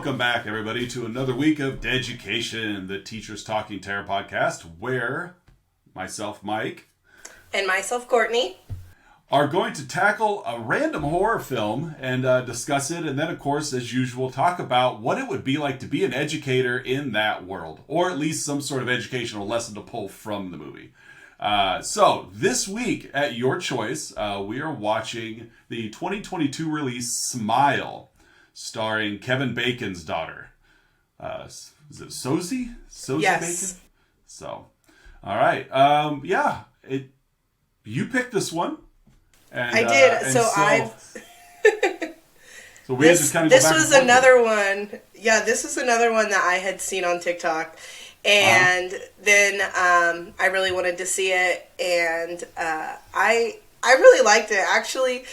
Welcome back, everybody, to another week of Deducation, the Teachers Talking Terror podcast, where myself, Mike, and myself, Courtney, are going to tackle a random horror film and discuss it, and then, of course, as usual, talk about what it would be like to be an educator in that world, or at least some sort of educational lesson to pull from the movie. So, this week, at your choice, we are watching the 2022 release Smile, starring Kevin Bacon's daughter. Is it Sosie? Sosie yes. Bacon? So, all right. You picked this one. And, I did. So we had to kind of go back. This was another one. Yeah, this was another one that I had seen on TikTok. And then I really wanted to see it. And I really liked it. Actually,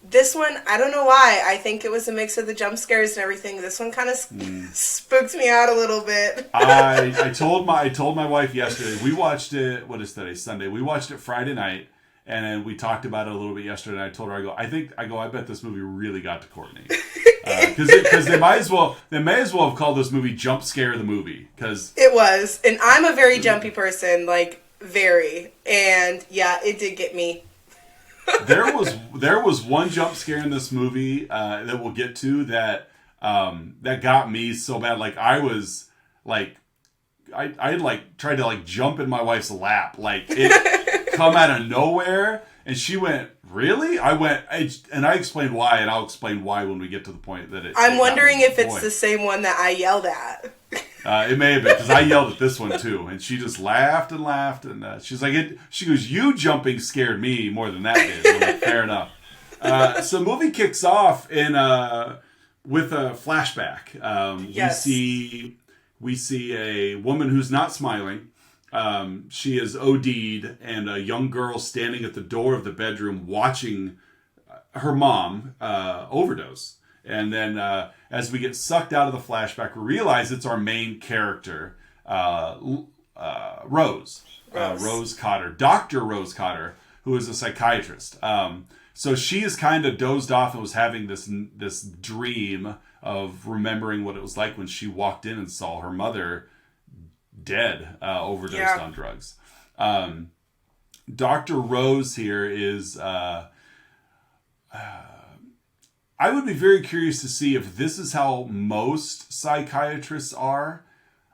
this one, I don't know why. I think it was a mix of the jump scares and everything. This one kind of spooked me out a little bit. I told my wife yesterday. We watched it. What is today? Sunday. We watched it Friday night, and then we talked about it a little bit yesterday. And I told her, I bet this movie really got to Courtney, because they may as well have called this movie Jump Scare the Movie, because it was. And I'm a very jumpy person, like very, and yeah, it did get me. there was one jump scare in this movie that we'll get to that got me so bad. Like I was like I tried to jump in my wife's lap, like it come out of nowhere, and she went, "Really?" And I explained why, and I'll explain why when we get to the point that I'm wondering if it's the same one that I yelled at. It may have been, because I yelled at this one too, and she just laughed and laughed, and she's like, she goes, "You jumping scared me more than that did." I'm like, fair enough. So the movie kicks off with a flashback. Yes. We see a woman who's not smiling. She is OD'd, and a young girl standing at the door of the bedroom watching her mom overdose. And then as we get sucked out of the flashback, we realize it's our main character, Rose Cotter, Dr. Rose Cotter, who is a psychiatrist. So she is kind of dozed off and was having this dream of remembering what it was like when she walked in and saw her mother dead, overdosed on drugs. Dr. Rose here is... I would be very curious to see if this is how most psychiatrists are.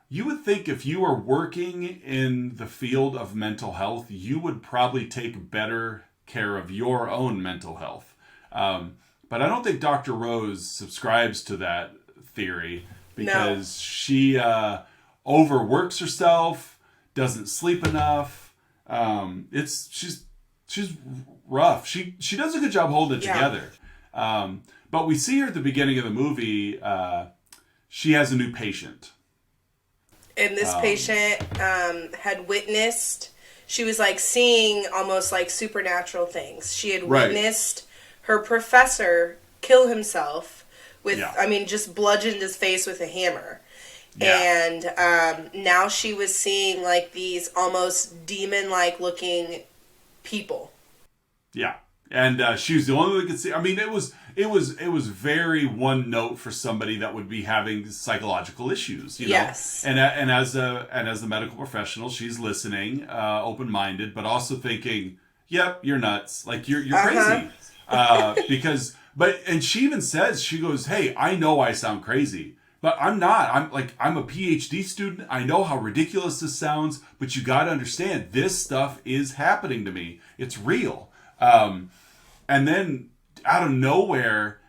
You would think if you are working in the field of mental health, you would probably take better care of your own mental health. But I don't think Dr. Rose subscribes to that theory, because she overworks herself, doesn't sleep enough. She's rough. She does a good job holding it together. But we see her at the beginning of the movie. She has a new patient. And this patient had witnessed, she was seeing almost supernatural things. She had witnessed her professor kill himself with, just bludgeoned his face with a hammer. Yeah. And now she was seeing these almost demon-like looking people. Yeah. And she was the only one that could see. I mean, it was very one note for somebody that would be having psychological issues, you know. Yes. And as the medical professional, she's listening, open-minded, but also thinking, "Yep, you're nuts. Like you're crazy." And she even says, she goes, "Hey, I know I sound crazy, but I'm not. I'm a PhD student. I know how ridiculous this sounds, but you got to understand, this stuff is happening to me. It's real." And then out of nowhere,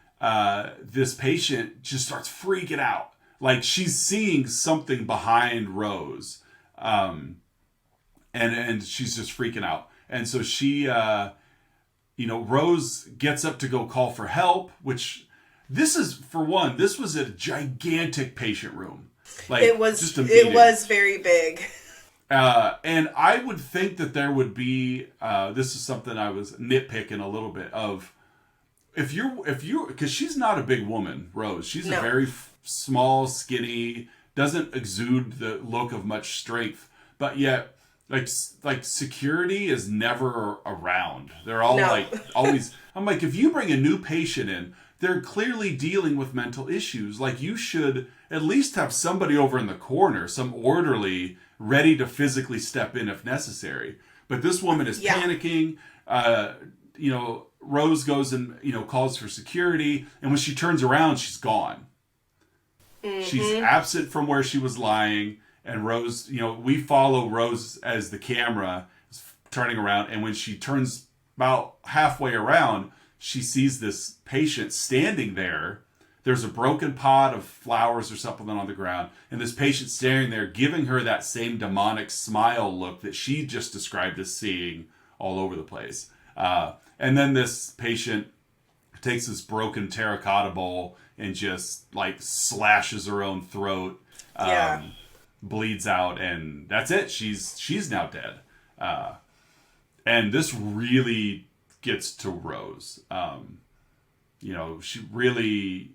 this patient just starts freaking out. Like she's seeing something behind Rose. And she's just freaking out. And so she, Rose gets up to go call for help, which this was a gigantic patient room. It was very big. And I would think that there would be, this is something I was nitpicking a little bit of, if you're, because she's not a big woman, Rose. She's a very small, skinny, doesn't exude the look of much strength, but yet, like security is never around. They're all always, I'm like, if you bring a new patient in, they're clearly dealing with mental issues. Like you should at least have somebody over in the corner, some orderly, ready to physically step in if necessary. But this woman is panicking. Rose goes and, calls for security. And when she turns around, she's gone. Mm-hmm. She's absent from where she was lying. And Rose, we follow Rose as the camera is turning around. And when she turns about halfway around, she sees this patient standing there. There's a broken pot of flowers or something on the ground. And this patient standing there giving her that same demonic smile look that she just described as seeing all over the place. And then this patient takes this broken terracotta bowl and just like slashes her own throat, bleeds out, and that's it. She's now dead. And this really gets to Rose. She really,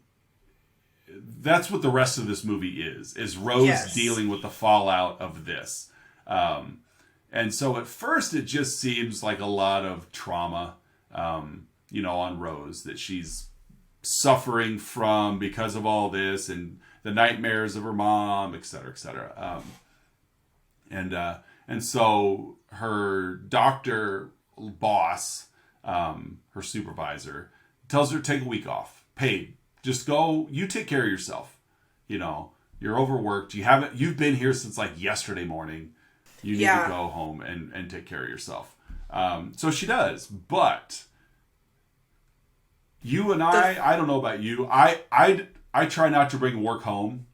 that's what the rest of this movie is Rose dealing with the fallout of this. And so at first it just seems like a lot of trauma, on Rose, that she's suffering from because of all this and the nightmares of her mom, et cetera, et cetera. And so her doctor boss, her supervisor, tells her to take a week off, paid. Just go, you take care of yourself. You're overworked. You've been here since like yesterday morning. You need to go home and take care of yourself. So she does, but you and I don't know about you. I try not to bring work home.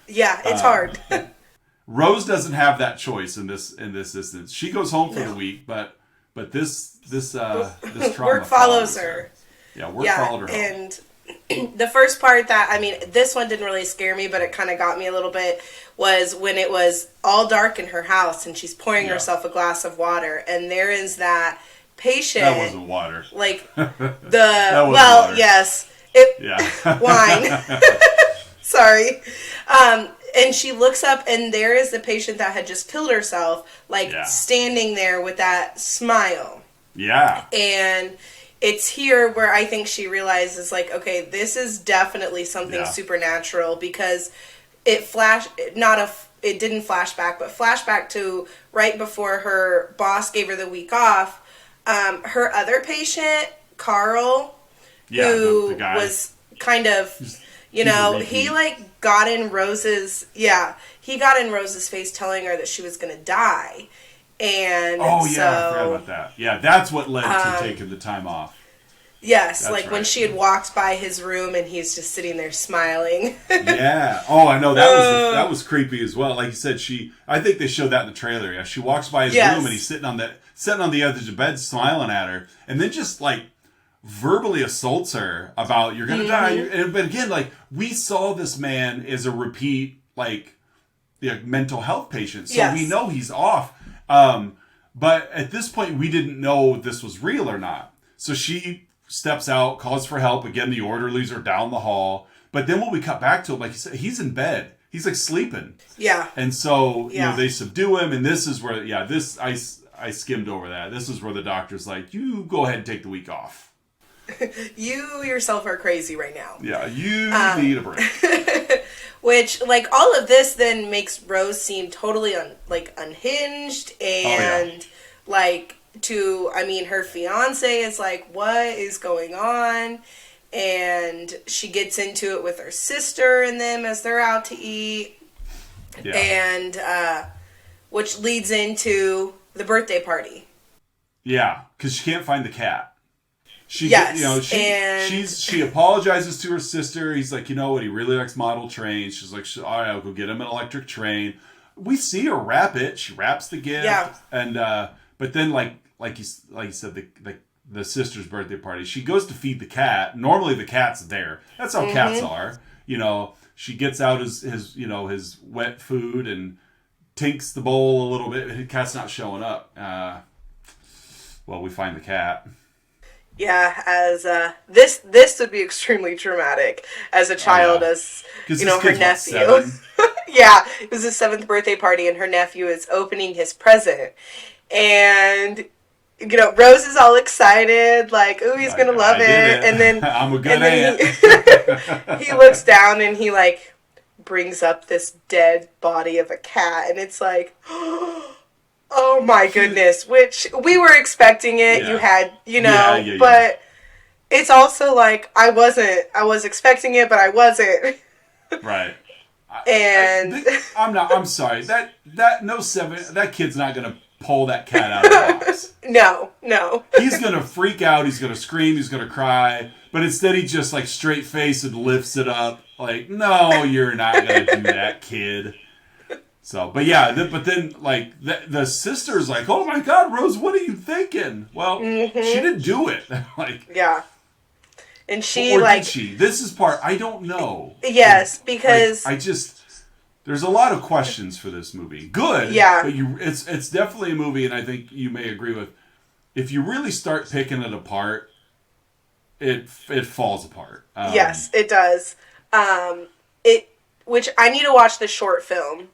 Yeah, it's hard. Rose doesn't have that choice in this instance. She goes home for the week, but this trauma work follows her. Yeah, work followed her home. And the first part this one didn't really scare me, but it kind of got me a little bit, was when it was all dark in her house and she's pouring herself a glass of water, and there is that patient. That wasn't water. Like water. Yes, wine. Sorry. And she looks up, and there is the patient that had just killed herself, standing there with that smile. Yeah. And it's here where I think she realizes, okay, this is definitely something supernatural, because it didn't flash back, but flashback to right before her boss gave her the week off. Her other patient, Carl, who the guy was kind of, he got in Rose's face telling her that she was going to die. And I forgot about that. Yeah, that's what led to taking the time off. Yes, that's right. When she had walked by his room and he's just sitting there smiling. Yeah. Oh, I know. That was creepy as well. Like you said, I think they showed that in the trailer. Yeah, she walks by his room and he's sitting on the edge of the bed smiling at her, and then just verbally assaults her about, you're gonna die. But again, we saw this man as a repeat mental health patient, so we know he's off. But at this point, we didn't know this was real or not. So she steps out, calls for help. Again, the orderlies are down the hall. But then when we cut back to him, like you said, he's in bed. He's sleeping. Yeah. And so, they subdue him. And this is where, I skimmed over that. This is where the doctor's like, you go ahead and take the week off. You yourself are crazy right now. Yeah, you need a break. Which, all of this then makes Rose seem totally unhinged, and her fiance is what is going on? And she gets into it with her sister and them as they're out to eat. Yeah. And, which leads into the birthday party. Yeah, because she can't find the cat. She apologizes to her sister. He's like, you know what? He really likes model trains. She's like, all right, I'll go get him an electric train. We see her wrap it. She wraps the gift. Yeah. And but then like you said, the sister's birthday party, she goes to feed the cat. Normally the cat's there. That's how cats are. She gets out his wet food and tinks the bowl a little bit. The cat's not showing up. Well, we find the cat. Yeah, as this would be extremely traumatic as a child, as her nephew. Yeah, it was his 7th birthday party, and her nephew is opening his present, and Rose is all excited, ooh, he's gonna love it, and then I'm a good aunt. He looks down and he brings up this dead body of a cat, and it's like, oh my goodness, which we were expecting it. Yeah. You had, but it's also like, I was expecting it, but I wasn't. Right. And I'm sorry. That kid's not going to pull that cat out of the box. No. He's going to freak out. He's going to scream. He's going to cry. But instead, he just like straight face and lifts it up. Like, no, you're not going to do that, kid. So, but yeah, but then like the sister's like, oh my God, Rose, what are you thinking? Well, she didn't do it. Like, yeah. And she or like, did she? This is part I don't know. Yes, because like, there's a lot of questions for this movie. Good, yeah, but it's definitely a movie, and I think you may agree with. If you really start picking it apart, it falls apart. Yes, it does. Which I need to watch the short film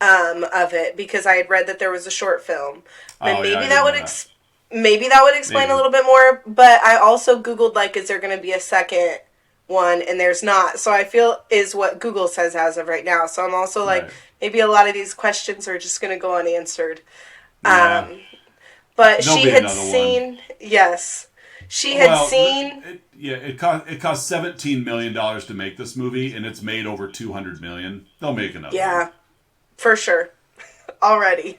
of it, because I had read that there was a short film, and maybe that would maybe that would explain a little bit more. But I also Googled, like, is there going to be a second one, and there's not. So I feel is what Google says as of right now. So I'm also like, maybe a lot of these questions are just going to go unanswered. Yeah. But she had seen, yes, she had seen. It cost $17 million to make this movie, and it's made over $200 million. They'll make another. Yeah, one. For sure, already.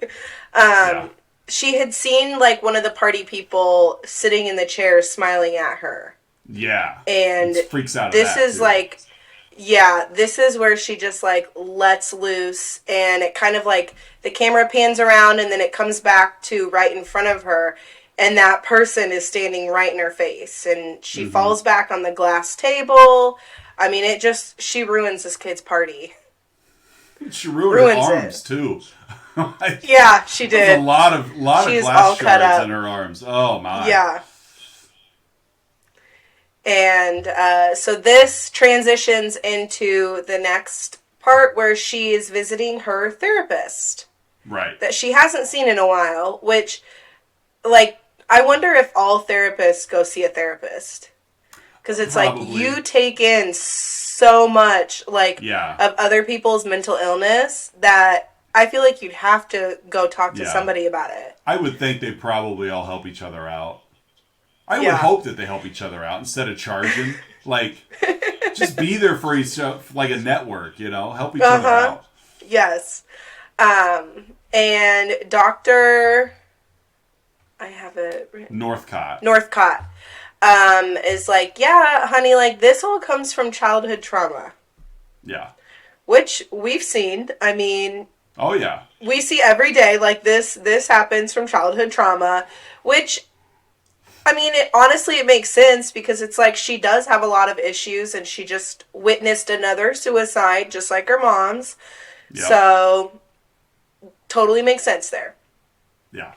She had seen like one of the party people sitting in the chair smiling at her. Yeah. And it freaks out. This is too. Like, yeah, this is where she just like lets loose, and it kind of like the camera pans around and then it comes back to right in front of her, and that person is standing right in her face, and she falls back on the glass table. I mean, she ruins this kid's party. She ruined her arms too. Yeah, she did. A lot of glass shards in her arms. Oh my. Yeah. And so this transitions into the next part where she is visiting her therapist. Right. That she hasn't seen in a while, which, like, I wonder if all therapists go see a therapist. Because it's probably. Like, you take in so much, like, of other people's mental illness that I feel like you'd have to go talk to somebody about it. I would think they probably all help each other out. I would hope that they help each other out instead of charging. Like, just be there for each other, like a network, help each other out. Yes. And Dr. I have it. Northcott. Is like, yeah, honey, like, this all comes from childhood trauma. Yeah. Which we've seen. I mean... Oh, yeah. We see every day, like, this happens from childhood trauma, which, I mean, honestly, it makes sense, because it's like she does have a lot of issues, and she just witnessed another suicide, just like her mom's. Yep. So, totally makes sense there. Yeah.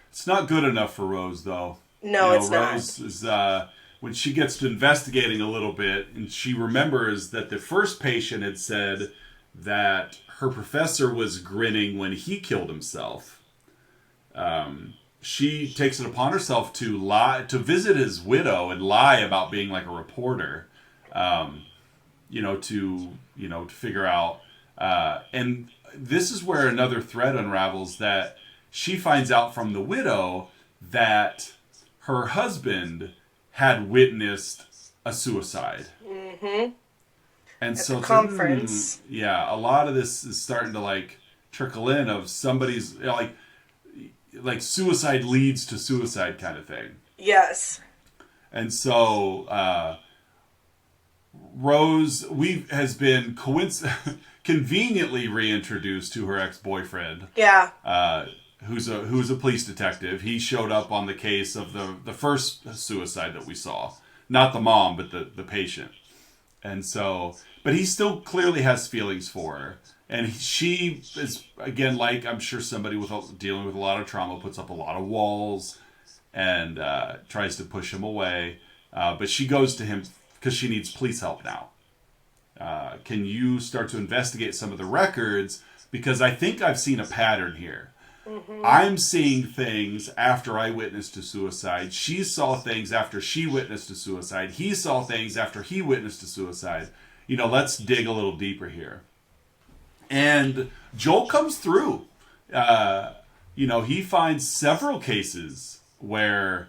It's not good enough for Rose, though. No, it's not. Rose is, when she gets to investigating a little bit, and she remembers that the first patient had said that her professor was grinning when he killed himself. She takes it upon herself to to visit his widow and lie about being like a reporter, to figure out. And this is where another thread unravels, that she finds out from the widow that her husband had witnessed a suicide. Mm-hmm. And so the conference. A lot of this is starting to like trickle in of somebody's like suicide leads to suicide kind of thing. Yes. And so Rose has been conveniently reintroduced to her ex-boyfriend. Yeah. Who's a police detective. He showed up on the case of the first suicide that we saw. Not the mom, but the patient. And so, but he still clearly has feelings for her. And she is, again, like I'm sure somebody dealing with a lot of trauma, puts up a lot of walls and tries to push him away. But she goes to him because she needs police help now. Can you start to investigate some of the records? Because I think I've seen a pattern here. Mm-hmm. I'm seeing things after I witnessed a suicide. She saw things after she witnessed a suicide. He saw things after he witnessed a suicide. let's dig a little deeper here. And Joel comes through. He finds several cases where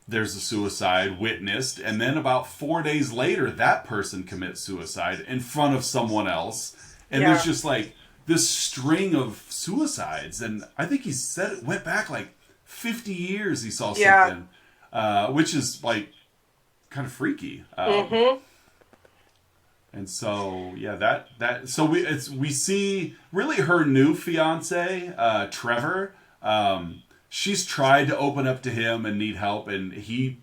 there's a suicide witnessed, and then about 4 days later, that person commits suicide in front of someone else. And there's just like this string of suicides. And I think he said it went back like 50 years he saw something, which is like kind of freaky. And so, so we see really her new fiance, Trevor. She's tried to open up to him and need help, and he,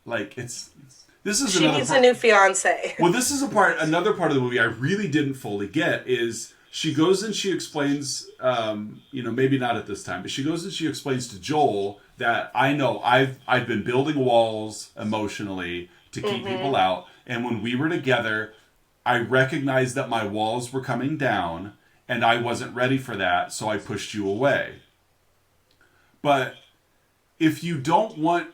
she needs a new fiance. Well, this is another part of the movie I really didn't fully get is she goes and she explains, maybe not at this time, but she goes and she explains to Joel that I know I've been building walls emotionally to keep people out, and when we were together, I recognized that my walls were coming down, and I wasn't ready for that, so I pushed you away. But if you don't want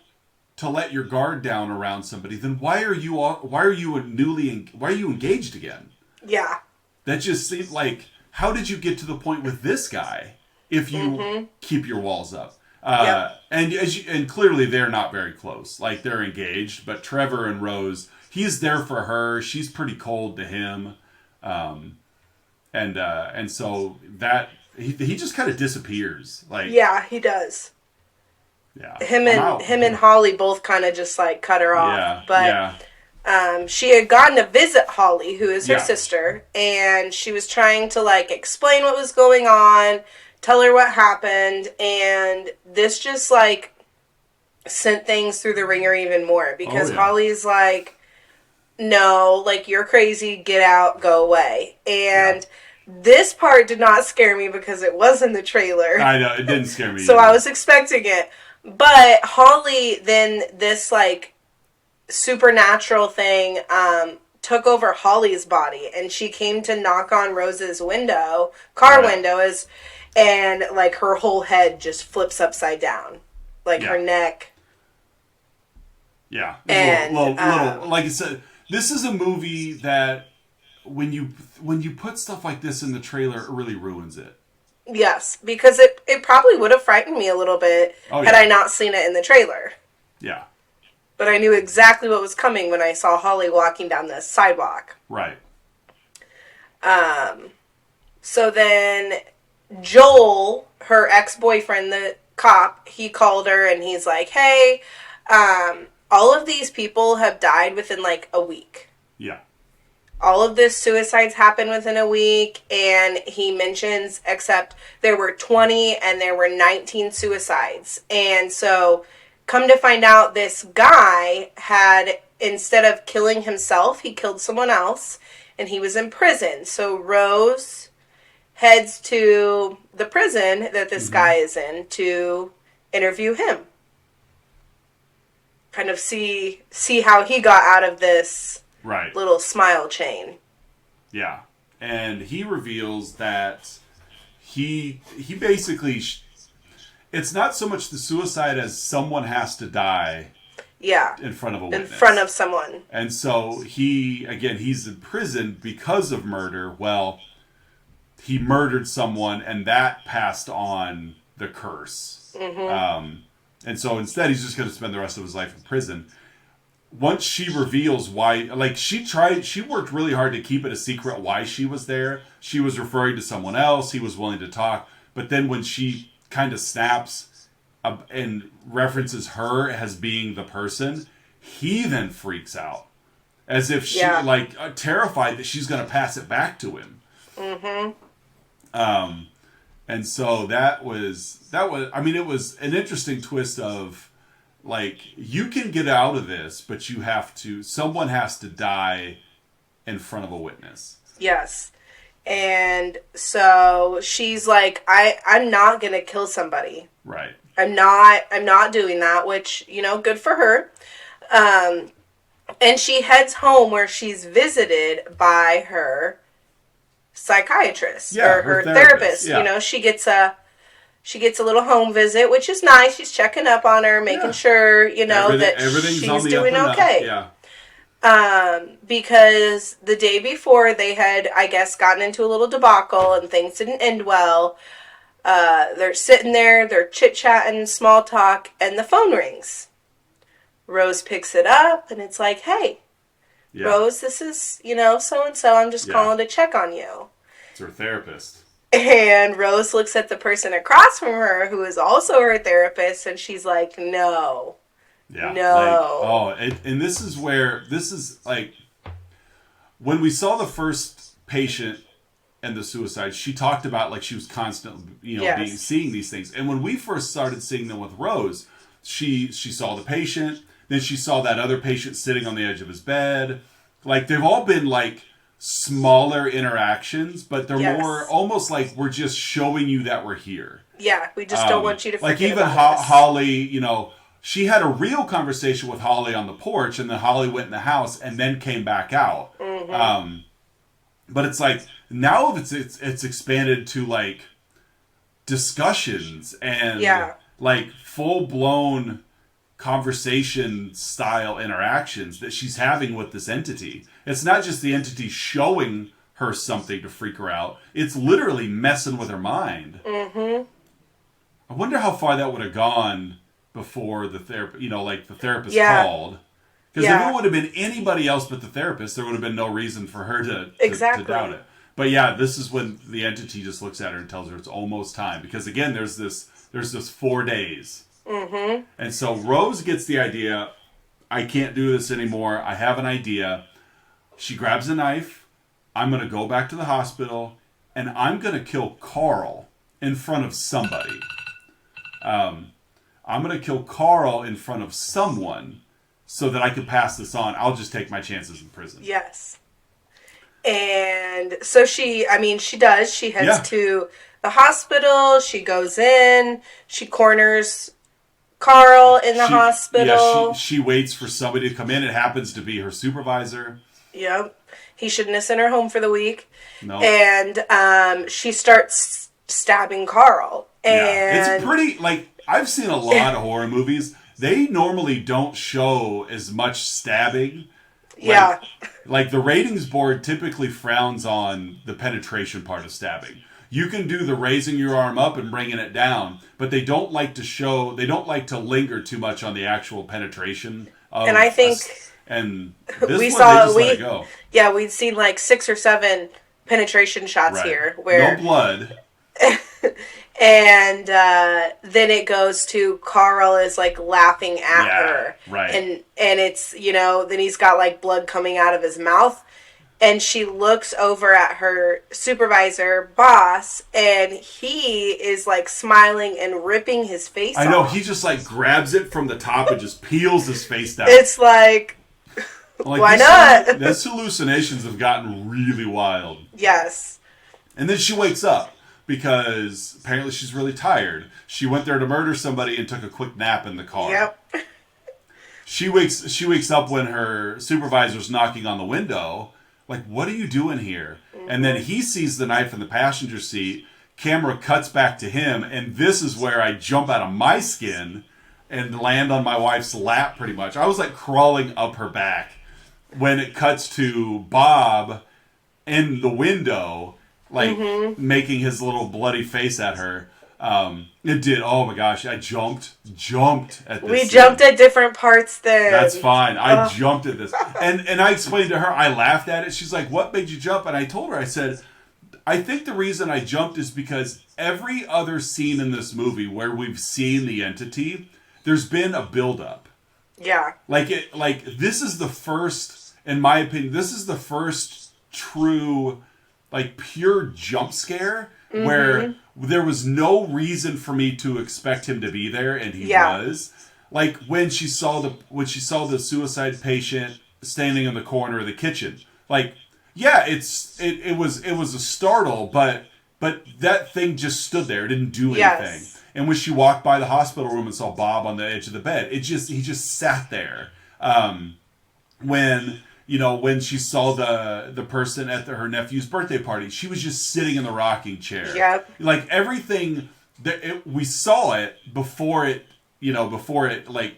to let your guard down around somebody, then why are you engaged again? Yeah. That just seemed like, how did you get to the point with this guy if you keep your walls up? And clearly they're not very close. Like, they're engaged, but Trevor and Rose, he's there for her. She's pretty cold to him. And so that he just kind of disappears. Like, yeah, he does. Yeah. Him and Holly both kind of just like cut her off. Yeah. But she had gone to visit Holly, who is her sister, and she was trying to like explain what was going on, tell her what happened, and this just like sent things through the ringer even more because Holly's like, no, like, you're crazy, get out, go away. And this part did not scare me because it was in the trailer. I know, it didn't scare me So either. I was expecting it. But Holly, then this, like, supernatural thing took over Holly's body. And she came to knock on Rose's car window, and, like, her whole head just flips upside down. Like, her neck. Yeah. And, little, like I said, this is a movie that when you put stuff like this in the trailer, it really ruins it. Yes, because it probably would have frightened me a little bit had I not seen it in the trailer. Yeah. But I knew exactly what was coming when I saw Holly walking down the sidewalk. Right. So then Joel, her ex-boyfriend, the cop, he called her and he's like, hey, all of these people have died within like a week. Yeah. All of this suicides happened within a week, and he mentions, except there were 20 and there were 19 suicides. And so, come to find out, this guy had, instead of killing himself, he killed someone else, and he was in prison. So Rose heads to the prison that this guy is in to interview him. Kind of see how he got out of this little smile chain. Yeah. And he reveals that he basically... It's not so much the suicide as someone has to die in front of a witness. In front of someone. And so he's in prison because of murder. Well, he murdered someone and that passed on the curse. Mm-hmm. And so instead he's just going to spend the rest of his life in prison. Once she reveals why, like, she worked really hard to keep it a secret why she was there. She was referring to someone else. He was willing to talk. But then when she kind of snaps and references her as being the person, he then freaks out. As if she, terrified that she's going to pass it back to him. Mm-hmm. And so that was, I mean, it was an interesting twist of, like, you can get out of this, but someone has to die in front of a witness. Yes. And so she's like, I'm not going to kill somebody. Right. I'm not doing that, which, good for her. And she heads home where she's visited by her psychiatrist or her therapist. Yeah. She gets a little home visit, which is nice. She's checking up on her, making sure, that everything's she's on the doing up and okay. up. Because the day before they had, I guess, gotten into a little debacle and things didn't end well. They're sitting there, they're chit-chatting, small talk, and the phone rings. Rose picks it up, and it's like, hey, Rose, this is, so-and-so. I'm just calling to check on you. It's her therapist. And Rose looks at the person across from her, who is also her therapist, and she's like, no. Yeah. No. And this is like, when we saw the first patient and the suicide, she talked about, like, she was constantly, seeing these things. And when we first started seeing them with Rose, she saw the patient, then she saw that other patient sitting on the edge of his bed. Like, they've all been, like, smaller interactions, but they're more almost like we're just showing you that we're here. Yeah, we just don't want you to forget like, even about us. Holly, she had a real conversation with Holly on the porch, and then Holly went in the house and then came back out. Mm-hmm. But it's like, now it's expanded to, like, discussions and like full-blown conversation style interactions that she's having with this entity. It's not just the entity showing her something to freak her out. It's literally messing with her mind. Mm-hmm. I wonder how far that would have gone before the therapist, the therapist called. Because if it would have been anybody else but the therapist, there would have been no reason for her to doubt it. But this is when the entity just looks at her and tells her it's almost time. Because again, there's this 4 days. Mm-hmm. And so Rose gets the idea, I can't do this anymore. I have an idea. She grabs a knife. I'm going to go back to the hospital, and I'm going to kill Carl in front of somebody. I'm going to kill Carl in front of someone so that I can pass this on. I'll just take my chances in prison. Yes. And so she does. She heads to the hospital. She goes in. She corners Carl in the hospital. Yeah, she waits for somebody to come in. It happens to be her supervisor. Yep. He shouldn't have sent her home for the week. No. And she starts stabbing Carl. And it's pretty, like, I've seen a lot of horror movies. They normally don't show as much stabbing. Like the ratings board typically frowns on the penetration part of stabbing. You can do the raising your arm up and bringing it down, but they don't like to linger too much on the actual penetration of. And I think and this they just let it go. Yeah, we'd seen like 6 or 7 penetration shots here where no blood. And then it goes to Carl is like laughing at her. Right. And it's, then he's got like blood coming out of his mouth. And she looks over at her supervisor, boss, and he is like smiling and ripping his face off. I know, he just like grabs it from the top and just peels his face down. It's like why not? These hallucinations have gotten really wild. Yes. And then she wakes up. Because apparently she's really tired. She went there to murder somebody and took a quick nap in the car. Yep. She wakes up when her supervisor's knocking on the window. Like, what are you doing here? Mm-hmm. And then he sees the knife in the passenger seat. Camera cuts back to him. And this is where I jump out of my skin and land on my wife's lap pretty much. I was like crawling up her back when it cuts to Bob in the window. Like, making his little bloody face at her. It did. Oh, my gosh. I jumped at this. We jumped at different parts then. That's fine. I jumped at this. And I explained to her, I laughed at it. She's like, what made you jump? And I told her, I said, I think the reason I jumped is because every other scene in this movie where we've seen the entity, there's been a buildup. Yeah. Like, this is the first, in my opinion, this is the first true... like pure jump scare where there was no reason for me to expect him to be there, and he was. Like when she saw the suicide patient standing in the corner of the kitchen. Like, it was a startle, but that thing just stood there, it didn't do anything. Yes. And when she walked by the hospital room and saw Bob on the edge of the bed, he just sat there. When she saw the person at her nephew's birthday party, she was just sitting in the rocking chair. Yep. Like everything we saw it before it like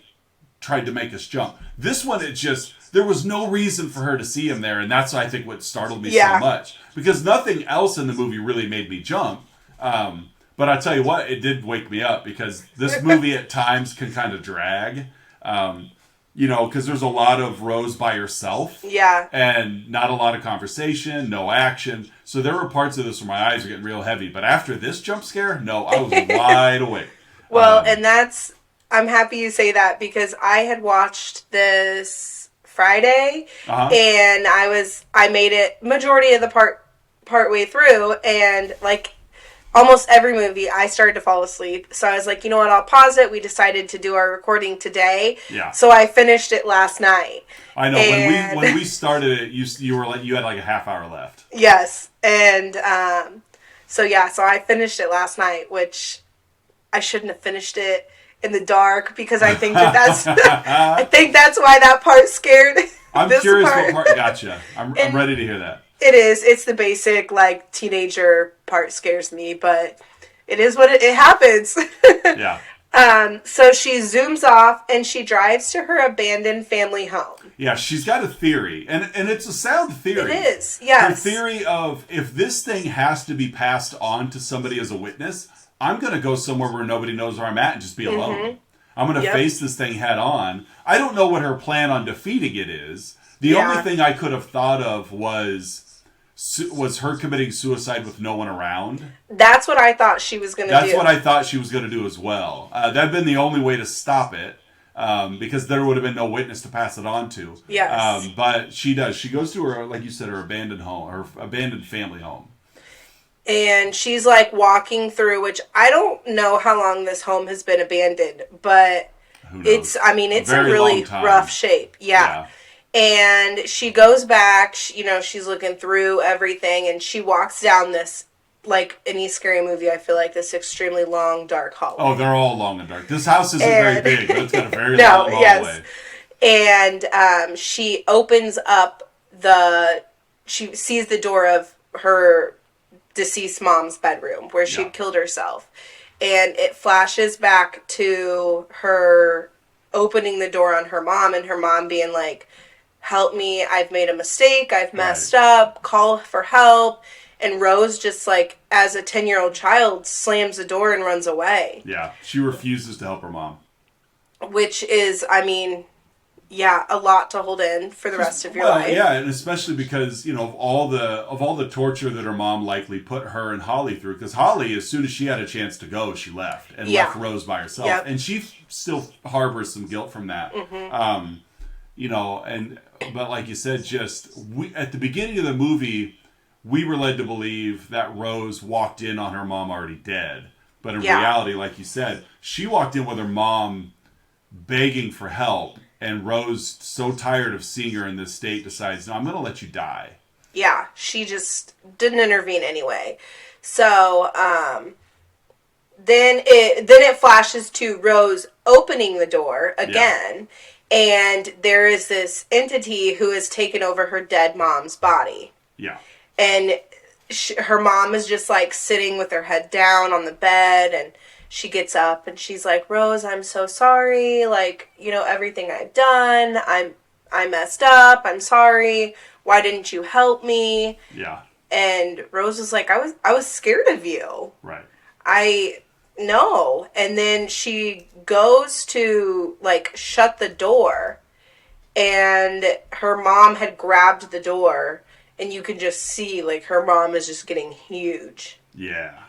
tried to make us jump. This one, it just there was no reason for her to see him there, and that's, I think, what startled me so much. Because nothing else in the movie really made me jump. But I tell you what, it did wake me up, because this movie at times can kind of drag. Because there's a lot of Rose by herself. Yeah. And not a lot of conversation, no action. So there were parts of this where my eyes were getting real heavy. But after this jump scare, no, I was wide awake. Well, and I'm happy you say that, because I had watched this Friday, and I made it majority of the part way through, and like almost every movie, I started to fall asleep. So I was like, you know what, I'll pause it. We decided to do our recording today. Yeah. So I finished it last night. I know. And when we started it, you had like a half hour left. Yes. And so I finished it last night, which I shouldn't have finished it in the dark, because I think that's I think that's why that part scared. I'm curious what part. Gotcha. I'm ready to hear that. It is. It's the basic, like, teenager part scares me, but it is what it happens. Yeah. So she zooms off, and she drives to her abandoned family home. Yeah, she's got a theory, and it's a sound theory. It is, yes. Her theory of, if this thing has to be passed on to somebody as a witness, I'm going to go somewhere where nobody knows where I'm at and just be alone. I'm going to face this thing head on. I don't know what her plan on defeating it is. The only thing I could have thought of was her committing suicide with no one around. That's what I thought she was going to do. That's what I thought she was going to do as well. That'd been the only way to stop it, because there would have been no witness to pass it on to. Yes. But she does. She goes to her, like you said, her abandoned home, her abandoned family home. And she's like walking through, which I don't know how long this home has been abandoned, but it's in really rough shape. Yeah. And she goes back, she's looking through everything, and she walks down this, like any scary movie, I feel like, this extremely long, dark hallway. Oh, they're all long and dark. This house isn't very big, but it's got a very long hallway. And she opens up she sees the door of her deceased mom's bedroom, where she'd killed herself. And it flashes back to her opening the door on her mom, and her mom being like, help me, I've made a mistake, I've messed up, call for help. And Rose just, like, as a 10-year-old child, slams the door and runs away. Yeah, she refuses to help her mom. Which is, a lot to hold in for the rest of your life. Yeah, and especially because, of all the torture that her mom likely put her and Holly through. Because Holly, as soon as she had a chance to go, she left. And left Rose by herself. Yep. And she still harbors some guilt from that. Mm-hmm. But like you said, at the beginning of the movie, we were led to believe that Rose walked in on her mom already dead. But in reality, like you said, she walked in with her mom begging for help, and Rose, so tired of seeing her in this state, decides, no, I'm going to let you die. Yeah, she just didn't intervene anyway. So, then it flashes to Rose opening the door again. Yeah. And there is this entity who has taken over her dead mom's body. Yeah. And her mom is just, like, sitting with her head down on the bed, and she gets up, and she's like, Rose, I'm so sorry. Like, everything I've done, I messed up. I'm sorry. Why didn't you help me? Yeah. And Rose was like, I was scared of you. Right. No. And then she goes to, like, shut the door, and her mom had grabbed the door, and you can just see, like, her mom is just getting huge. Yeah.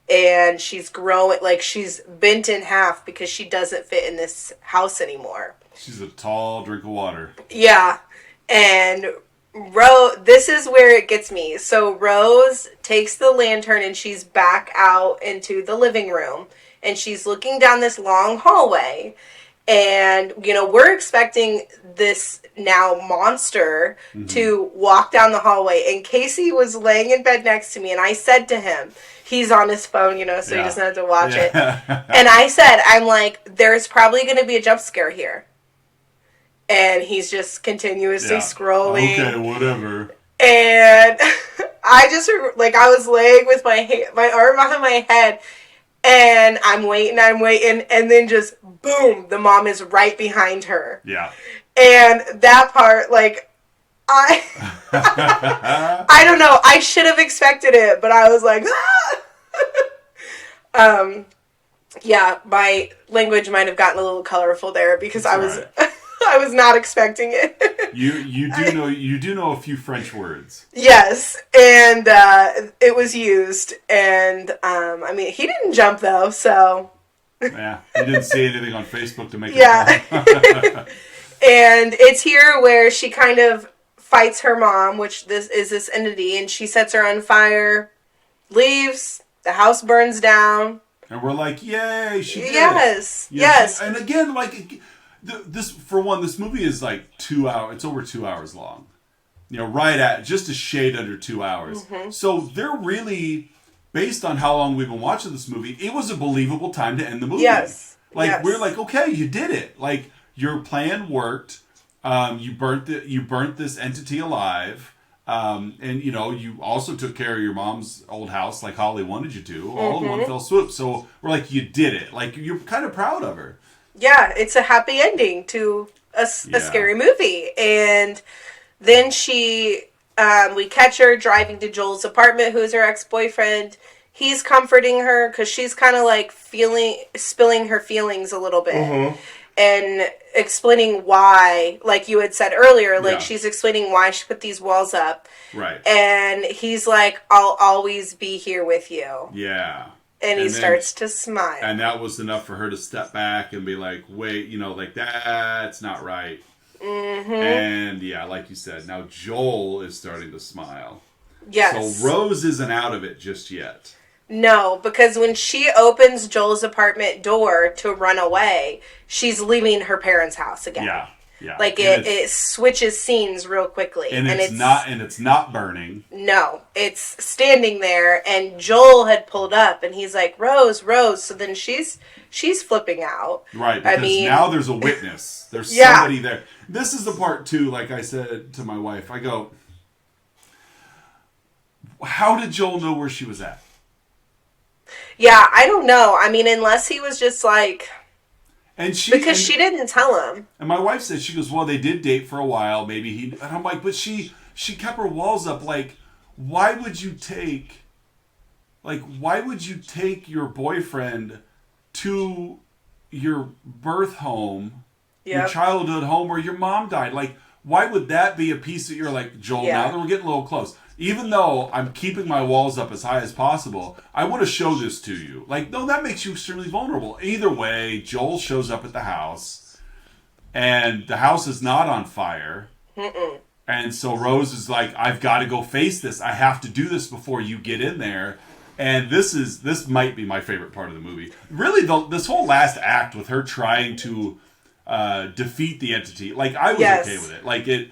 And she's growing, like, she's bent in half because she doesn't fit in this house anymore. She's a tall drink of water. Yeah. And this is where it gets me. So Rose takes the lantern, and she's back out into the living room, and she's looking down this long hallway, and we're expecting this now monster to walk down the hallway. And Casey was laying in bed next to me, and I said to him, he's on his phone, so he doesn't have to watch it, and I said, I'm like, there's probably going to be a jump scare here. And he's just continuously scrolling. Okay, whatever. And I just, I was laying with my arm behind my head, and I'm waiting, and then just, boom, the mom is right behind her. Yeah. And that part, like, I I don't know. I should have expected it, but I was like, yeah, my language might have gotten a little colorful there because That's I was right. I was not expecting it. You do know a few French words. Yes, and it was used, and I mean, he didn't jump though, so Yeah, he didn't say anything on Facebook to make it. yeah. And it's here where she kind of fights her mom, which this is this entity, and she sets her on fire, leaves, the house burns down. And we're like, yay, she did Yes, it. yes. And again, like, this, for one, this movie is like 2 hours, it's over 2 hours long. You know, right at, just a shade under 2 hours. Mm-hmm. So they're really, based on how long we've been watching this movie, it was a believable time to end the movie. Yes. Like, yes. We're like, okay, you did it. Like, your plan worked. You burnt this entity alive. And you know, you also took care of your mom's old house like Holly wanted you to, all in one fell swoop. So we're like, you did it. Like, you're kind of proud of her. Yeah, it's a happy ending to a scary movie. And then we catch her driving to Joel's apartment, who's her ex-boyfriend. He's comforting her because she's kind of like spilling her feelings a little bit. And explaining why, like you had said earlier, like she's explaining why she put these walls up. Right. And he's like, I'll always be here with you. Yeah. And he starts to smile. And that was enough for her to step back and be like, wait, you know, like, that's not right. Mm-hmm. And yeah, like you said, now Joel is starting to smile. Yes. So Rose isn't out of it just yet. No, because when she opens Joel's apartment door to run away, she's leaving her parents' house again. Yeah, yeah. Like it switches scenes real quickly, and it's not burning. No, it's standing there, and Joel had pulled up, and he's like, "Rose, Rose." So then she's flipping out. Right, because now there's a witness. There's somebody there. This is the part too. Like I said to my wife, I go, "How did Joel know where she was at?" Yeah, I don't know. I mean, unless he was just like... she didn't tell him. And my wife said, she goes, well, they did date for a while. Maybe he... And I'm like, but she kept her walls up. Like, why would you take your boyfriend to your birth home, your childhood home where your mom died? Like, why would that be a piece that you're like, Joel, now that we're getting a little close... Even though I'm keeping my walls up as high as possible, I want to show this to you. Like, no, that makes you extremely vulnerable. Either way, Joel shows up at the house, and the house is not on fire. Mm-mm. And so Rose is like, I've got to go face this. I have to do this before you get in there. And this might be my favorite part of the movie. Really, this whole last act with her trying to defeat the entity, like, I was okay with it. Like, it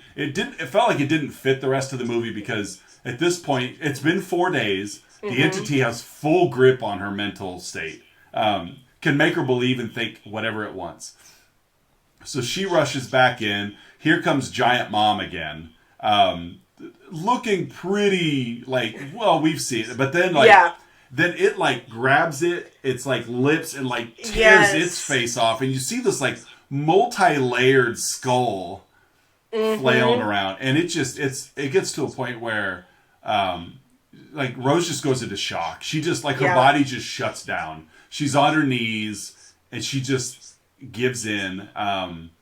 felt like it didn't fit the rest of the movie because at this point, it's been 4 days. Mm-hmm. The entity has full grip on her mental state. Can make her believe and think whatever it wants. So she rushes back in. Here comes Giant Mom again. Looking pretty, like, well, we've seen it. But then, then it, like, grabs its, like, lips and, like, tears its face off. And you see this, like, multi-layered skull flailing around. And it gets to a point where... like, Rose just goes into shock. She just, like, her body just shuts down. She's on her knees, and she just gives in. And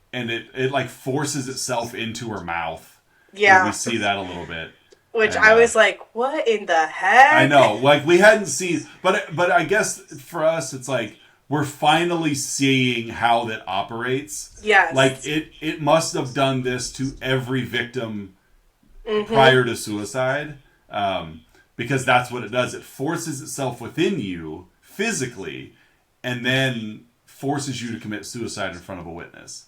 it like, forces itself into her mouth. Yeah. And we see that a little bit. Which I was like, what in the heck? I know. Like, we hadn't seen... But I guess, for us, it's like, we're finally seeing how that operates. Yes. Like, it must have done this to every victim... Mm-hmm. prior to suicide, because that's what it does. It forces itself within you physically, and then forces you to commit suicide in front of a witness.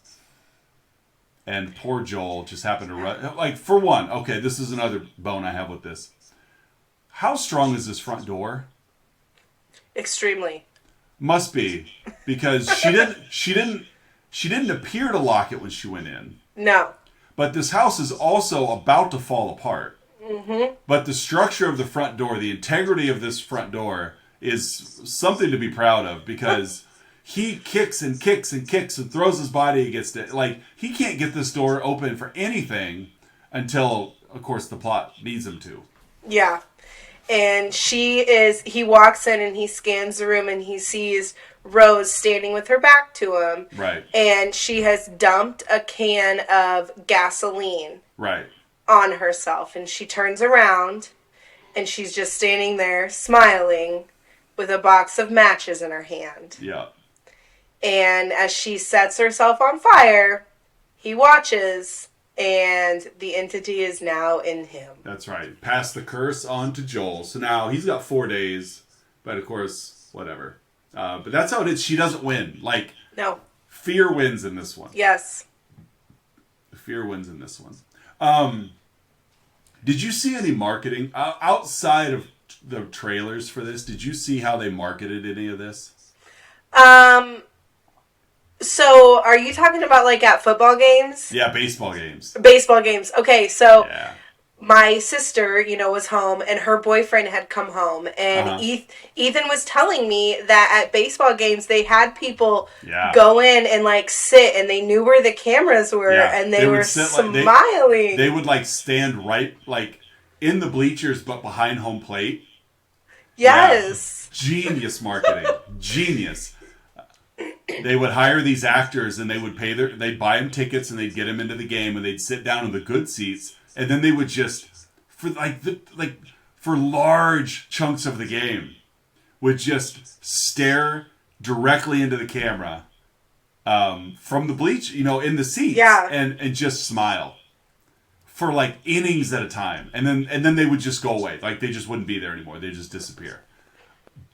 And poor Joel just happened to run. Like, for one, okay, this is another bone I have with this. How strong is this front door? Extremely. Must be, because she didn't appear to lock it when she went in. No. But this house is also about to fall apart. Mm-hmm. But the structure of the front door, the integrity of this front door, is something to be proud of, because he kicks and kicks and kicks and throws his body against it. Like, he can't get this door open for anything until, of course, the plot needs him to. Yeah. And he walks in and he scans the room and he sees Rose standing with her back to him. Right. And she has dumped a can of gasoline. Right. On herself. And she turns around and she's just standing there smiling with a box of matches in her hand. Yeah. And as she sets herself on fire, he watches, and the entity is now in him. That's right. Pass the curse on to Joel. So now he's got 4 days, but of course, whatever. But that's how it is. She doesn't win. Like, no. Fear wins in this one. Yes. Fear wins in this one. Did you see any marketing outside of the trailers for this? Did you see how they marketed any of this? So, are you talking about, like, at football games? Yeah, baseball games. Baseball games. Okay, so yeah. My sister, was home, and her boyfriend had come home, and Ethan was telling me that at baseball games, they had people go in and, like, sit, and they knew where the cameras were, and they were smiling. They would, like, stand right, like, in the bleachers, but behind home plate. Yes. Yeah. Genius marketing. Genius. They would hire these actors and they would they'd buy them tickets and they'd get them into the game and they'd sit down in the good seats and then they would just, for large chunks of the game, would just stare directly into the camera from the bleach, in the seats and just smile for like innings at a time. And then they would just go away. Like they just wouldn't be there anymore. They'd just disappear.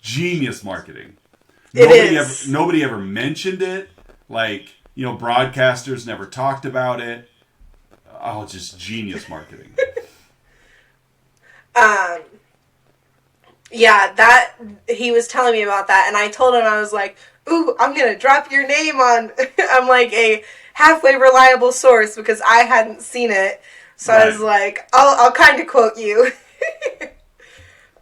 Genius marketing. Nobody ever mentioned it. Like, broadcasters never talked about it. Oh, just genius marketing. Yeah, that he was telling me about that, and I told him, I was like, "Ooh, I'm gonna drop your name on." I'm like a halfway reliable source because I hadn't seen it, so I was like, "I'll kind of quote you."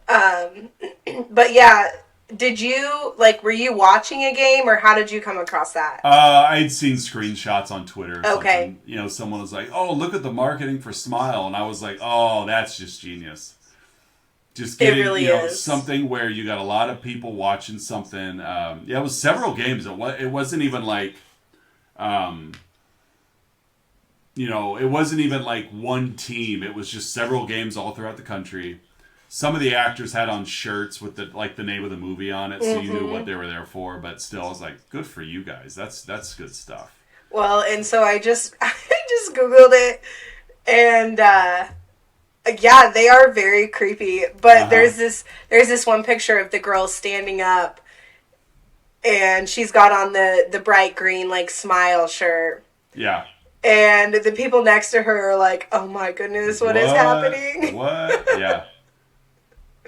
But yeah. Did you, were you watching a game, or how did you come across that? I'd seen screenshots on Twitter. Okay. Someone was like, oh, look at the marketing for Smile. And I was like, oh, that's just genius. Just getting, it really is. something where you got a lot of people watching something. It was several games. It wasn't even like, it wasn't even like one team. It was just several games all throughout the country. Some of the actors had on shirts with the name of the movie on it, so you knew what they were there for. But still, I was like, "Good for you guys. That's good stuff." Well, and so I just Googled it, and they are very creepy. But there's this one picture of the girl standing up, and she's got on the bright green Smile shirt. Yeah. And the people next to her are like, "Oh my goodness, what is happening?" What? Yeah.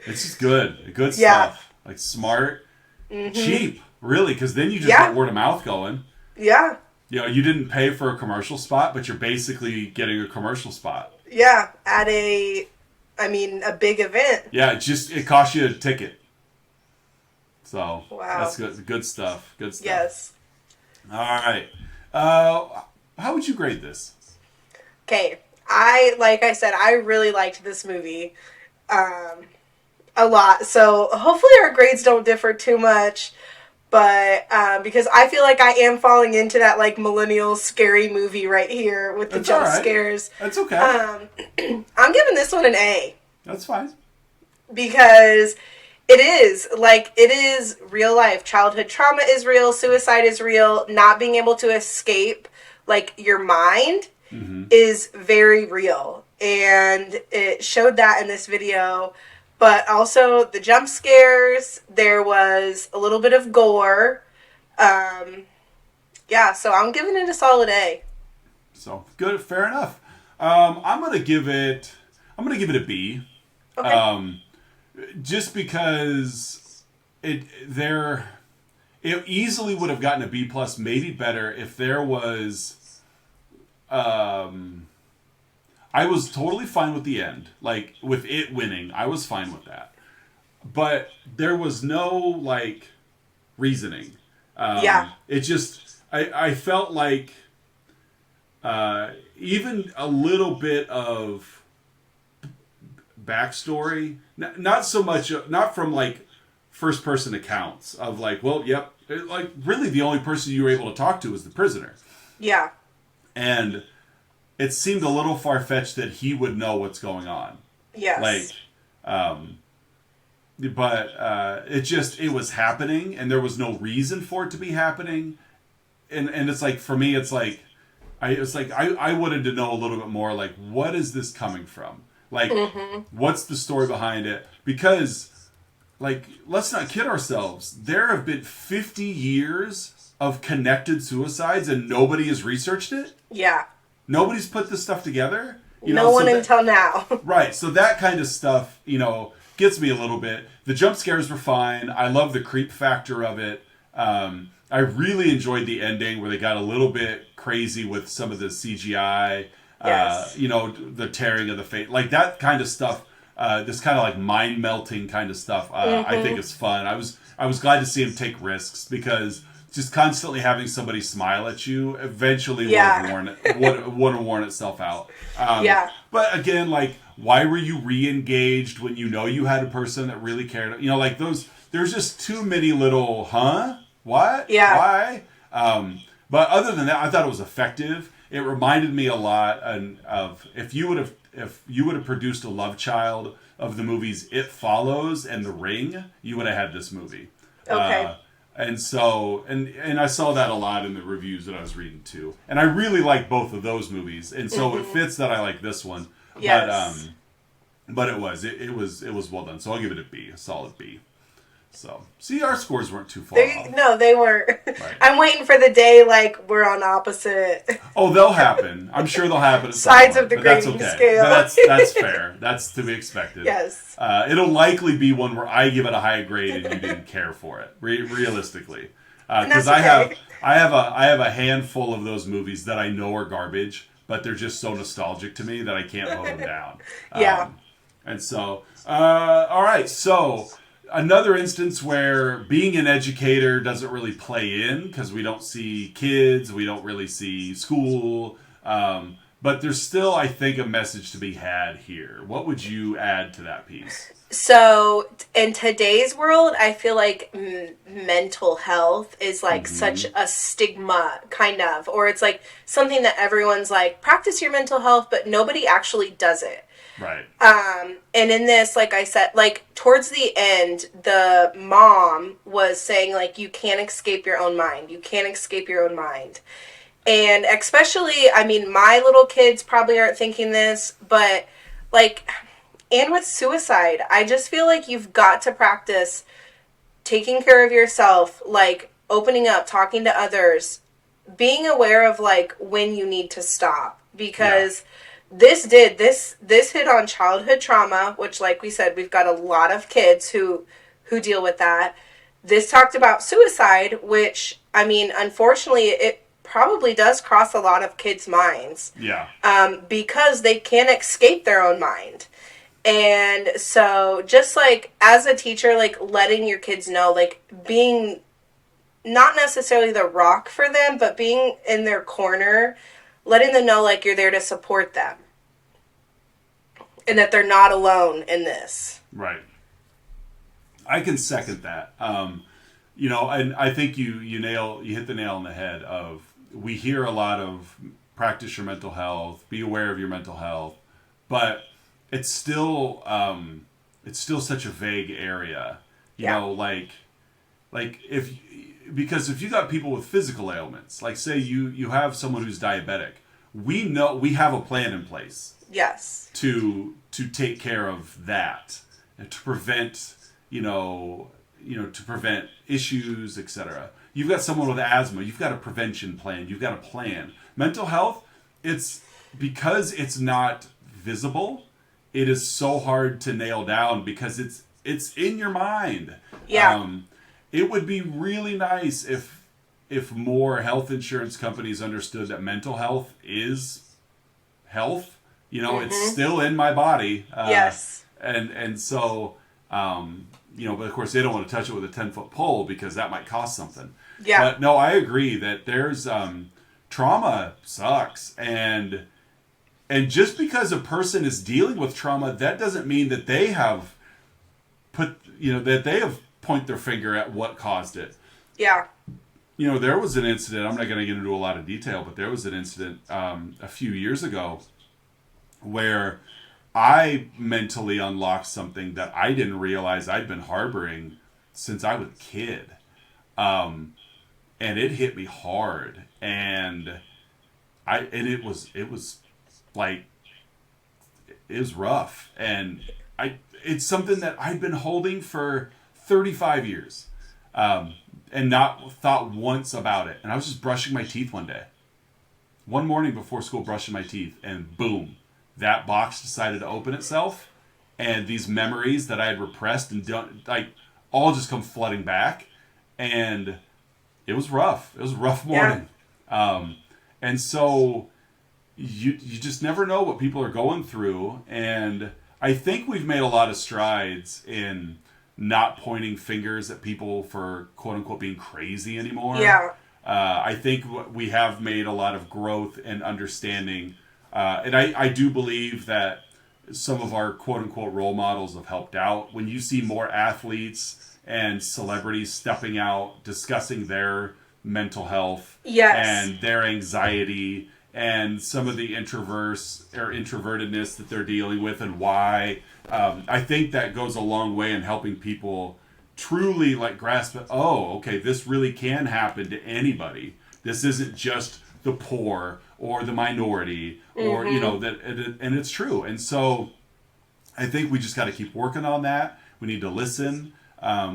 It's just good. Good stuff. Like smart, cheap, really, because then you just get word of mouth going. Yeah. You didn't pay for a commercial spot, but you're basically getting a commercial spot. Yeah, at a big event. Yeah, it costs you a ticket. So, wow. That's good. Good stuff. Good stuff. Yes. All right. How would you grade this? Okay. Like I said, I really liked this movie. A lot. So hopefully our grades don't differ too much, but because I feel like I am falling into that millennial scary movie right here with the jump scares. That's okay. I'm giving this one an A. That's fine. Because it is real life. Childhood trauma is real. Suicide is real. Not being able to escape your mind is very real. And it showed that in this video. But also the jump scares, there was a little bit of gore. So I'm giving it a solid A. So good, fair enough. I'm gonna give it a B. Okay. Just because it easily would have gotten a B plus, maybe better if there was. I was totally fine with the end. With it winning, I was fine with that. But there was no, reasoning. It just, I felt like even a little bit of backstory, not so much, not from like first person accounts of like, well, yep, like really the only person you were able to talk to was the prisoner. Yeah. And it seemed a little far-fetched that he would know what's going on. Yes. Like, but it was happening, and there was no reason for it to be happening. And it's like, for me, it's like, I wanted to know a little bit more, like, what is this coming from? Like, what's the story behind it? Because, like, let's not kid ourselves. There have been 50 years of connected suicides, and nobody has researched it? Yeah. Nobody's put this stuff together? No one until now. Right, so that kind of stuff, gets me a little bit. The jump scares were fine. I love the creep factor of it. I really enjoyed the ending where they got a little bit crazy with some of the CGI. Yes. The tearing of the face. Like that kind of stuff, this kind of like mind-melting kind of stuff, I think is fun. I was glad to see him take risks because just constantly having somebody smile at you eventually would have worn itself out. But again, like, why were you re-engaged when you know you had a person that really cared? Like there's just too many little, what? Yeah. Why? But other than that, I thought it was effective. It reminded me a lot of if you would have produced a love child of the movies It Follows and The Ring, you would have had this movie. Okay. And so, and I saw that a lot in the reviews that I was reading too. And I really like both of those movies. And so it fits that I like this one. Yes. But it was well done. So I'll give it a B, a solid B. So, see, our scores weren't too far off. No, they weren't. Right. I'm waiting for the day like we're on opposite. Oh, they'll happen. I'm sure they'll happen at some sides point, of the but that's grading okay. scale. That's fair. That's to be expected. Yes. It'll likely be one where I give it a high grade and you didn't care for it, realistically. Because I have a handful of those movies that I know are garbage, but they're just so nostalgic to me that I can't vote them down. Yeah. And so, all right, so another instance where being an educator doesn't really play in because we don't see kids, we don't really see school, but there's still, I think, a message to be had here. What would you add to that piece? So, in today's world, I feel like mental health is like such a stigma, kind of, or it's like something that everyone's like, practice your mental health, but nobody actually does it. Right. And in this, like I said, like towards the end, the mom was saying like, you can't escape your own mind. You can't escape your own mind. And especially, I mean, my little kids probably aren't thinking this, but like, and with suicide, I just feel like you've got to practice taking care of yourself, like opening up, talking to others, being aware of like when you need to stop, because this hit on childhood trauma, which, like we said, we've got a lot of kids who deal with that. This talked about suicide, which, I mean, unfortunately, it probably does cross a lot of kids' minds. Yeah. Because they can't escape their own mind. And so just like as a teacher, like letting your kids know, like being not necessarily the rock for them, but being in their corner, letting them know like you're there to support them and that they're not alone in this. Right. I can second that. And I think you hit the nail on the head of, we hear a lot of practice your mental health, be aware of your mental health, but it's still such a vague area, you know, like because if you got people with physical ailments, like say you have someone who's diabetic, we know we have a plan in place. Yes. To take care of that, and to prevent, to prevent issues, etc. You've got someone with asthma, you've got a prevention plan, you've got a plan. Mental health, it's because it's not visible, it is so hard to nail down because it's in your mind. Yeah. It would be really nice if more health insurance companies understood that mental health is health. It's still in my body. Yes. And so But of course they don't want to touch it with a 10-foot pole because that might cost something. Yeah. But no, I agree that there's trauma sucks, and just because a person is dealing with trauma, that doesn't mean that they have point their finger at what caused it. Yeah. There was an incident, I'm not going to get into a lot of detail, but there was an incident a few years ago where I mentally unlocked something that I didn't realize I'd been harboring since I was a kid. And it hit me hard. And it was like, it was rough. And it's something that I'd been holding for 35 years. And not thought once about it. And I was just brushing my teeth one morning before school, brushing my teeth, and boom, that box decided to open itself, and these memories that I had repressed and done, all just come flooding back, and it was rough. It was a rough morning. Yeah. And so you just never know what people are going through, and I think we've made a lot of strides in not pointing fingers at people for quote unquote being crazy anymore. Yeah. I think we have made a lot of growth and understanding. And I do believe that some of our quote unquote role models have helped out. When you see more athletes and celebrities stepping out, discussing their mental health and their anxiety and some of the introvertedness that they're dealing with and why. I think that goes a long way in helping people truly grasp it. Oh, okay, this really can happen to anybody. This isn't just the poor or the minority or, and it's true. And so I think we just got to keep working on that. We need to listen.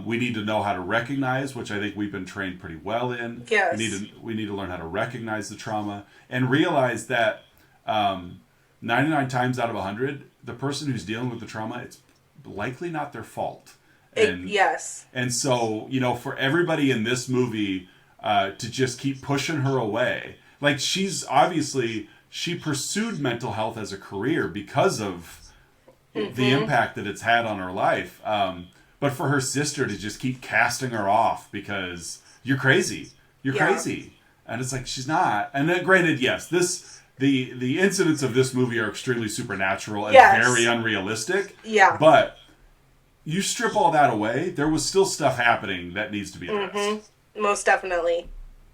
We need to know how to recognize, which I think we've been trained pretty well in. Yes. We need to learn how to recognize the trauma and realize that 99 times out of 100, the person who's dealing with the trauma, it's likely not their fault. Yes. And so, for everybody in this movie to just keep pushing her away, she pursued mental health as a career because of the impact that it's had on her life. But for her sister to just keep casting her off because you're crazy. You're crazy. And it's like, she's not. And then granted, yes, the incidents of this movie are extremely supernatural and very unrealistic. Yeah. But you strip all that away, there was still stuff happening that needs to be addressed. Most definitely.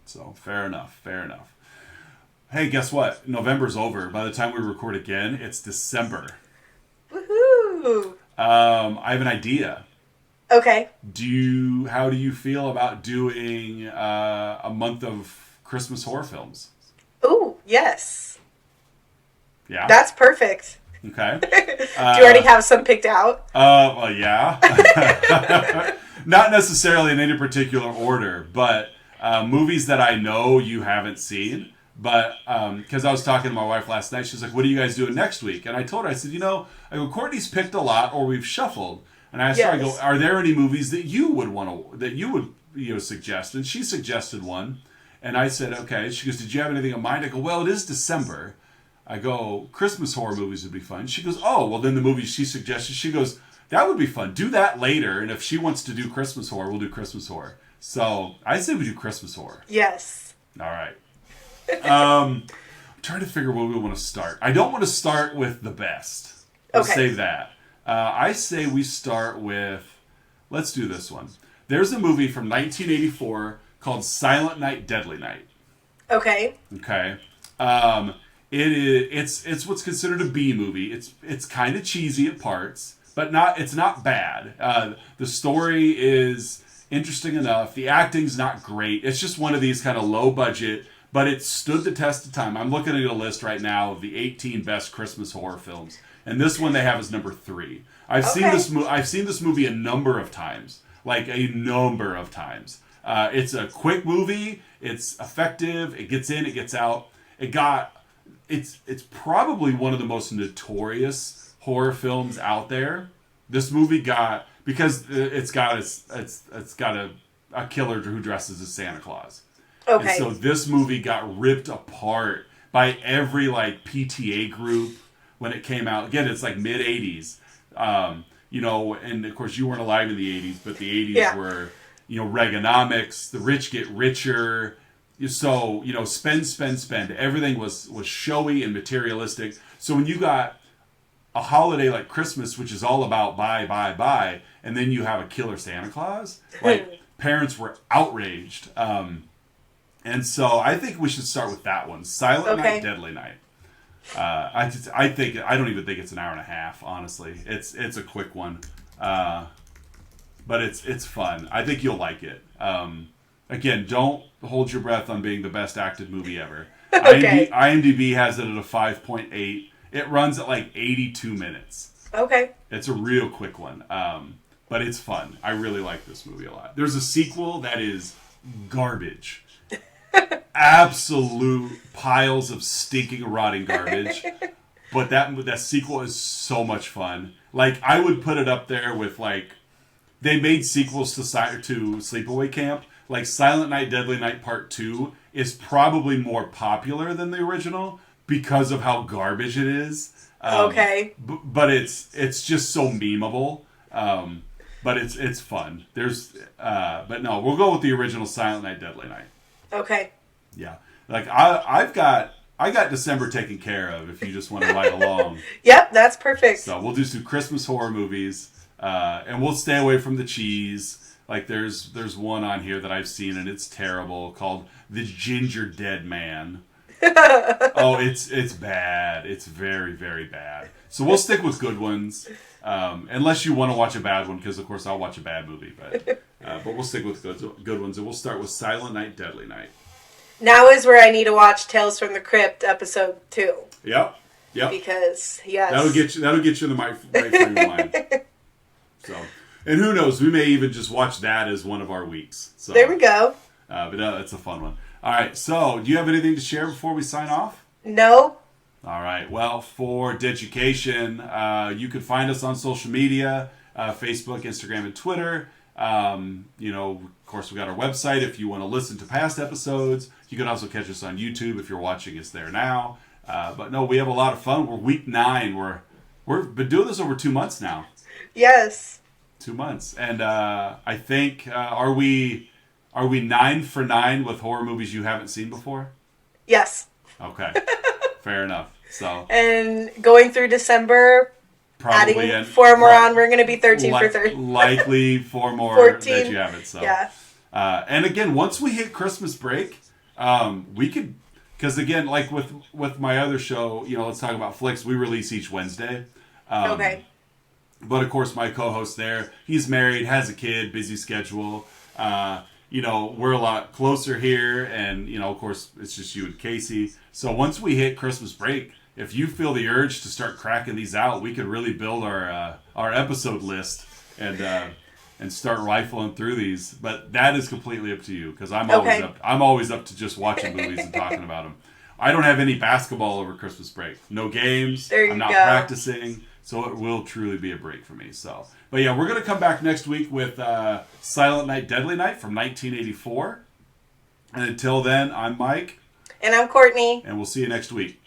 So, fair enough. Hey, guess what? November's over. By the time we record again, it's December. Woohoo! I have an idea. Okay. How do you feel about doing a month of Christmas horror films? Ooh, yes. Yeah? That's perfect. Okay. Do you already have some picked out? Well, yeah. Not necessarily in any particular order, but movies that I know you haven't seen. But because I was talking to my wife last night, she's like, "What are you guys doing next week?" And I told her, I said, Courtney's picked a lot, or we've shuffled. And I asked her, I go, "Are there any movies that you would suggest?" And she suggested one, and I said, "Okay." She goes, "Did you have anything in mind?" I go, "Well, it is December." I go, "Christmas horror movies would be fun." She goes, "Oh, well, then the movie she suggested," she goes, "That would be fun. Do that later, and if she wants to do Christmas horror, we'll do Christmas horror." So I say we do Christmas horror. Yes. All right. I'm trying to figure where we want to start. I don't want to start with the best. I'll save that. I say we start with, let's do this one. There's a movie from 1984 called Silent Night, Deadly Night. Okay. It's what's considered a B movie. It's kind of cheesy at parts, but it's not bad. The story is interesting enough. The acting's not great. It's just one of these kind of low budget, but it stood the test of time. I'm looking at a list right now of the 18 best Christmas horror films, and this one they have is number 3. I've seen this movie a number of times, It's a quick movie. It's effective. It gets in. It gets out. It's probably one of the most notorious horror films out there. This movie because it's got a killer who dresses as Santa Claus. Okay. And so this movie got ripped apart by every PTA group when it came out. Again, it's mid-'80s. you know, and of course you weren't alive in the 80s, but the 80s Yeah. were, you know, Reaganomics, the rich get richer. So, you know, spend. Everything was showy and materialistic. So when you got a holiday like Christmas, which is all about buy, and then you have a killer Santa Claus, like parents were outraged. And so I think we should start with that one, Silent Night, Deadly Night. I don't even think it's an hour and a half. Honestly, it's a quick one, but it's fun. I think you'll like it. Again, don't hold your breath on being the best acted movie ever. Okay. IMDb has it at a 5.8. It runs at like 82 minutes. Okay. It's a real quick one, but it's fun. I really like this movie a lot. There's a sequel that is garbage. Absolute piles of stinking, rotting garbage. But that sequel is so much fun. Like, I would put it up there with, like, they made sequels to Sleepaway Camp. Like, Silent Night, Deadly Night Part 2 is probably more popular than the original because of how garbage it is. Okay. But it's just so memeable. But it's fun. But no, we'll go with the original Silent Night, Deadly Night. Okay. Yeah. Like, I got December taken care of if you just want to ride along. Yep, that's perfect. So we'll do some Christmas horror movies, and we'll stay away from the cheese. Like, there's one on here that I've seen, and it's terrible, called The Ginger Dead Man. Oh, it's bad. It's very, very bad. So we'll stick with good ones, unless you want to watch a bad one, because, of course, I'll watch a bad movie. But we'll stick with good ones, and we'll start with Silent Night, Deadly Night. Now is where I need to watch Tales from the Crypt episode 2. Yep. Because, yes. That'll get you in the right frame of mind. So, and who knows, we may even just watch that as one of our weeks. So, there we go. But it's a fun one. All right, so do you have anything to share before we sign off? No. All right, well, for Deducation, you can find us on social media, Facebook, Instagram, and Twitter. You know, of course, we got our website if you want to listen to past episodes. You can also catch us on YouTube if you're watching us there now. But no, we have a lot of fun. We're week 9. We've been doing this over 2 months now. Yes. 2 months, and I think are we 9 for 9 with horror movies you haven't seen before? Yes. Okay, fair enough. So, and going through December, probably adding 4 more on, we're going to be 13 for 30. Likely 4 more 14, that you haven't. So yeah. And again, once we hit Christmas break, we could, because again, like with my other show, you know, Let's Talk About Flicks, we release each Wednesday. Okay. But of course, my co-host there, he's married, has a kid, busy schedule. You know, we're a lot closer here, and you know, of course, it's just you and Casey. So once we hit Christmas break, if you feel the urge to start cracking these out, we could really build our episode list and start rifling through these. But that is completely up to you, because I'm always up to just watching movies and talking about them. I don't have any basketball over Christmas break. No games. I'm not practicing. So it will truly be a break for me. So, but yeah, we're going to come back next week with Silent Night, Deadly Night from 1984. And until then, I'm Mike. And I'm Courtney. And we'll see you next week.